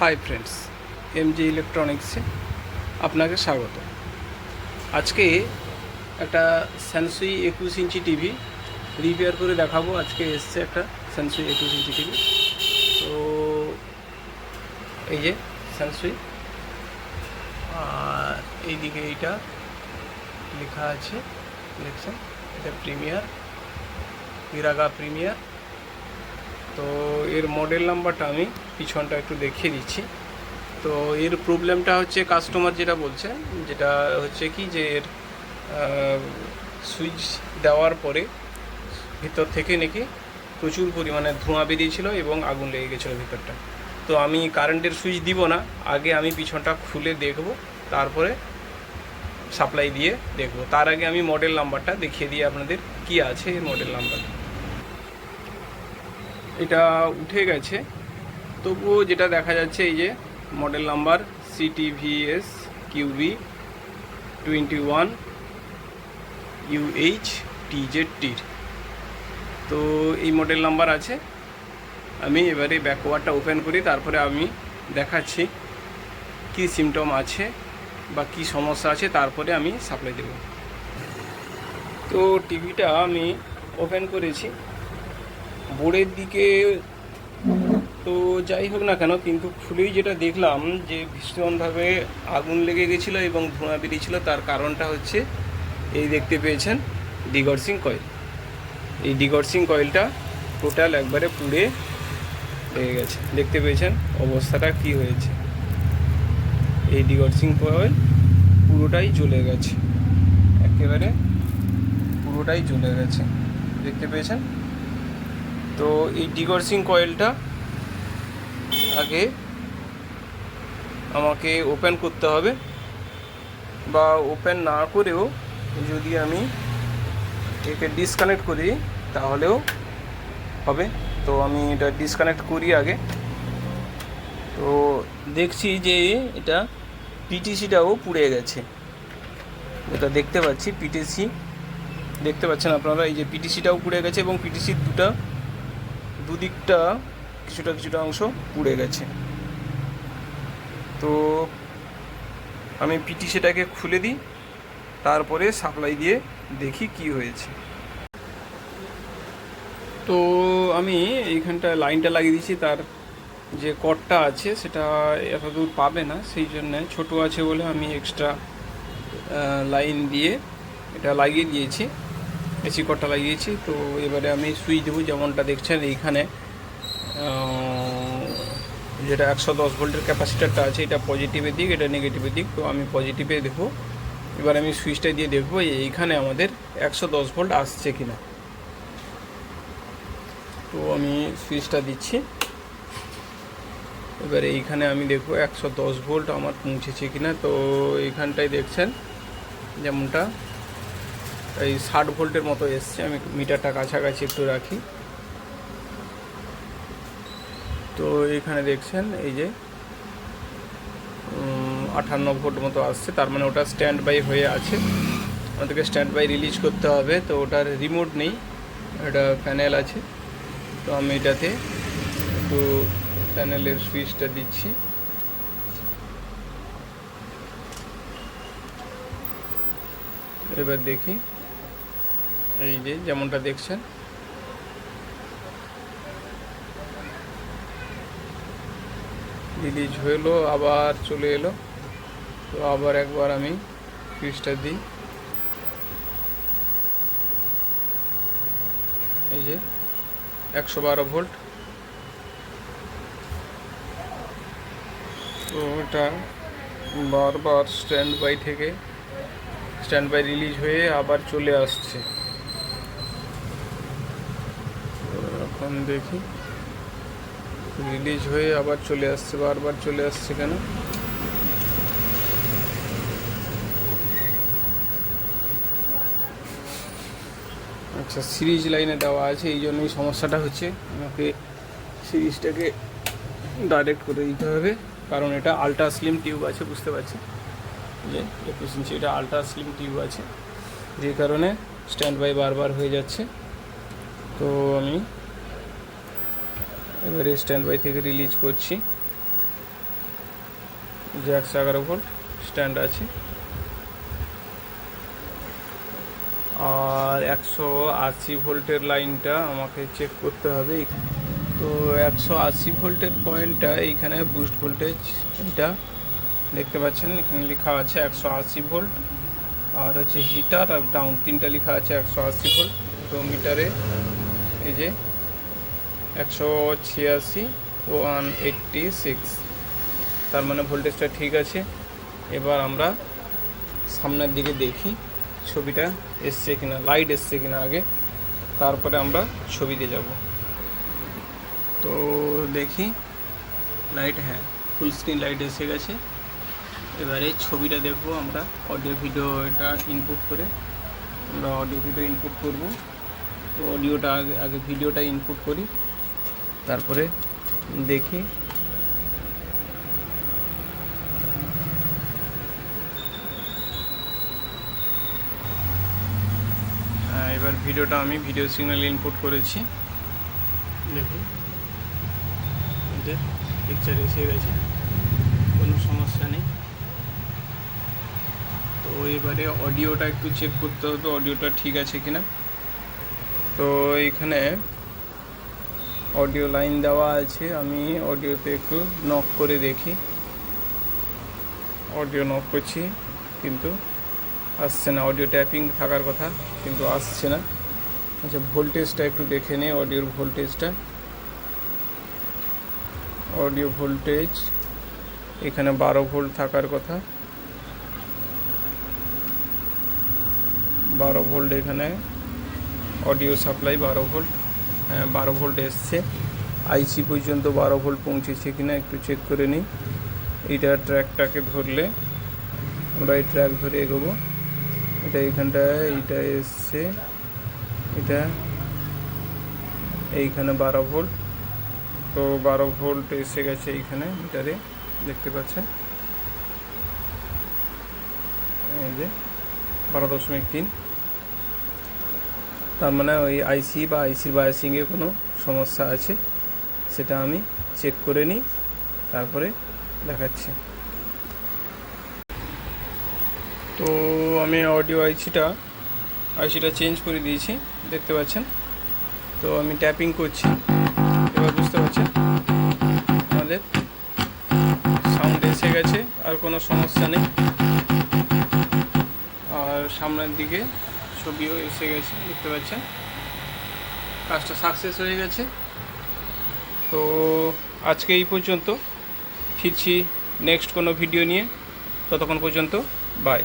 Hi friends, MG ইলেকট্রনিক্সে আপনাকে স্বাগত। আজকে একটা স্যামসুই 21 ইঞ্চি টিভি রিপেয়ার করে দেখাবো। আজকে এসছে একটা স্যামসুই 21 ইঞ্চি টিভি। তো এই যে স্যামসুই, আর এইদিকে এইটা লেখা আছে, দেখছেন, এটা প্রিমিয়ার, ইরাগা প্রিমিয়ার। তো এর মডেল নাম্বারটা আমি পিছনটা একটু দেখিয়ে দিচ্ছি। তো এর প্রবলেমটা হচ্ছে, কাস্টমার যেটা বলছে, যেটা হচ্ছে কি যে এর সুইচ দেওয়ার পরে ভিতর থেকে নাকি প্রচুর পরিমাণে ধোঁয়া বেরিয়েছিল এবং আগুন লেগে গেছিলো ভিতরটা। তো আমি কারেন্টের সুইচ দিব না, আগে আমি পিছনটা খুলে দেখব, তারপরে সাপ্লাই দিয়ে দেখব। তার আগে আমি মডেল নাম্বারটা দেখিয়ে দিই আপনাদের কি আছে এর মডেল নাম্বার। এটা উঠে গেছে, তবুও যেটা দেখা যাচ্ছে এই যে model number CTVS QB 21 UHTZT। তো এই মডেল নাম্বার আছে। আমি এবারে ব্যাকওয়ার্ডটা ওপেন করি, তারপরে আমি দেখাচ্ছি কি সিমটম আছে বা কি সমস্যা আছে, তারপরে আমি সাপ্লাই দেব। তো টিভিটা আমি ওপেন করেছি বোর্ডের দিকে। তো যাই হোক না কেন, কিন্তু খুলেই যেটা দেখলাম যে ভীষণভাবে আগুন লেগে গেছিলো এবং ধোঁয়া বেরিয়েছিল। তার কারণটা হচ্ছে এই দেখতে পেয়েছেন ডিগর্সিং কয়েল। এই ডিগর্সিং কয়েলটা টোটাল একবারে পুড়ে লেগে গেছে। দেখতে পেয়েছেন অবস্থাটা কি হয়েছে। এই ডিগর্সিং কয়েল পুরোটাই জ্বলে গেছে, একেবারে পুরোটাই জ্বলে গেছে, দেখতে পেয়েছেন। তো এই ডিগর্সিং কয়েলটা আগে আমাকে ওপেন করতে হবে, বা ওপেন না করেও যদি আমি একে ডিসকানেক্ট করি তাহলেও হবে। তো আমি এটা ডিসকানেক্ট করি আগে। তো দেখছি যে এটা পিটিসিটাও পুড়ে গেছে, এটা দেখতে পাচ্ছি। পিটিসি দেখতে পাচ্ছেন আপনারা, এই যে পিটিসিটাও পুড়ে গেছে এবং পিটিসির দুদিকটা কিছুটা অংশ পুড়ে গেছে। তো আমি পিটিসিটাকে খুলে দিই, তারপরে সাপ্লাই দিয়ে দেখি কি হয়েছে। তো আমি এইখানটা লাইনটা লাগিয়ে দিয়েছি, তার যে কর্ডটা আছে সেটা এতদূর পাবে না, সেই জন্য ছোটো আছে বলে আমি এক্সট্রা লাইন দিয়ে এটা লাগিয়ে দিয়েছি, এসি কর্ডটা লাগিয়েছি। তো এবারে আমি সুইচ দেবো, যেমনটা দেখছেন এইখানে যেটা 110 ভোল্টের ক্যাপাসিটারটা আছে, এটা পজিটিভের দিক, এটা নেগেটিভের দিক। তো আমি পজিটিভে দেখব। এবার আমি সুইচটা দিয়ে দেখব এইখানে আমাদের 110 ভোল্ট আসছে কিনা। তো আমি সুইচটা দিচ্ছি, এবারে এইখানে আমি দেখব 110 ভোল্ট আমার পৌঁছেছে কিনা। তো এইখানটায় দেখছেন যেমনটা এই 60 ভোল্টের মতো এসছে। আমি মিটারটা কাছাকাছি একটু রাখি। তো এইখানে দেখছেন এই যে 58 ভোল্ট মতো আসছে, তার মানে ওটা স্ট্যান্ড বাই হয়ে আছে, আমাদেরকে স্ট্যান্ড বাই রিলিজ করতে হবে। তো ওটার রিমোট নেই, এটা প্যানেল আছে। তো আমি এটাতে একটু প্যানেলের সুইচটা দিচ্ছি। এবার দেখি এই যে যেমনটা দেখছেন রিলিজ হলো, আবার চলে এলো। তো আবার একবার আমি সুইচটা দিই, এই যে 112 ভোল্ট। তো এটা বারবার স্ট্যান্ড বাই থেকে স্ট্যান্ড বাই রিলিজ হয়ে আবার চলে আসছে। এখন দেখি রিলিজ হয়ে আবার চলে আসছে, বারবার চলে আসছে কেন। আচ্ছা, সিরিজ লাইনে দেওয়া আছে, এই জন্যই সমস্যাটা হচ্ছে। আমাকে সিরিজটাকে ডাইরেক্ট করে দিতে হবে, কারণ এটা আলট্রা স্লিম টিউব আছে, বুঝতে পারছি যে 21 ইঞ্চি, এটা আলট্রা স্লিম টিউব আছে, যে কারণে স্ট্যান্ড বাই বারবার হয়ে যাচ্ছে। তো আমি এবারে স্ট্যান্ড বাই থেকে রিলিজ করছি। যে 111 ভোল্ট স্ট্যান্ড আছে, আর 180 ভোল্টের লাইনটা আমাকে চেক করতে হবে। তো 180 ভোল্টের পয়েন্টটা এইখানে বুস্ট ভোল্টেজ, এটা দেখতে পাচ্ছেন এখানে লেখা আছে 180 ভোল্ট, আর হচ্ছে হিটার আর ডাউন তিনটা লেখা আছে 180 ভোল্ট। তো মিটারে এই যে 186 186, তার মানে ভোল্টেজটা ঠিক আছে। এবার আমরা সামনের দিকে দেখি ছবিটা এসছে কিনা, লাইট এসছে কিনা আগে, তারপরে আমরা ছবিতে যাব। তো দেখি লাইট, হ্যাঁ ফুল স্ক্রিন লাইট এসে গেছে। এবারে ছবিটা দেখবো আমরা, অডিও ভিডিও এটা ইনপুট করে আমরা অডিও ভিডিও ইনপুট করব। তো অডিওটা আগে ভিডিওটা ইনপুট করি, তারপরে দেখি। এবার ভিডিওটা আমি ভিডিও সিগন্যাল ইনপুট করেছি, দেখুন এদের পিকচার এসে গেছে, কোনো সমস্যা নেই। তো এবারে অডিওটা একটু চেক করতে হবে, অডিওটা ঠিক আছে কিনা। তো এখানে অডিও লাইন দেওয়া আছে, আমি অডিওতে একটু নক করে দেখি। অডিও নক করছি কিন্তু আসছে না, অডিও ট্যাপিং থাকার কথা কিন্তু আসছে না। আচ্ছা ভোল্টেজটা একটু দেখে নিই, অডিওর ভোল্টেজটা। অডিও ভোল্টেজ এখানে 12 ভোল্ট থাকার কথা, 12 ভোল্ট এখানে অডিও সাপ্লাই 12 ভোল্ট, হ্যাঁ 12 ভোল্ট এসছে। আইসি পর্যন্ত 12 ভোল্ট পৌঁছেছে কিনা একটু চেক করে নিই। এইটা ট্র্যাকটাকে ধরলে আমরা এই ট্র্যাক ধরে এগোবো। এটা এইখানটায় এইটা এসছে, এটা এইখানে 12 ভোল্ট। তো 12 ভোল্ট এসে গেছে এইখানে মিটারে, দেখতে পাচ্ছেন এই যে 12.3। তার মানে ওই আইসি বা আইসির বায়াসিংয়ে কোনো সমস্যা আছে, সেটা আমি চেক করে নিই, তারপরে দেখাচ্ছি। তো আমি অডিও আইসিটা চেঞ্জ করে দিয়েছি, দেখতে পাচ্ছেন। তো আমি ট্যাপিং করছি, এবার বুঝতে পারছেন আমাদের সাউন্ড এসে গেছে, আর কোনো সমস্যা নেই। আর সামনের দিকে ছবিও এসে গেছে, দেখতে পাচ্ছেন কাজটা সাকসেস হয়ে গেছে। তো আজকে এই পর্যন্ত, ফিরছি নেক্সট কোনো ভিডিও নিয়ে, ততক্ষণ পর্যন্ত বাই।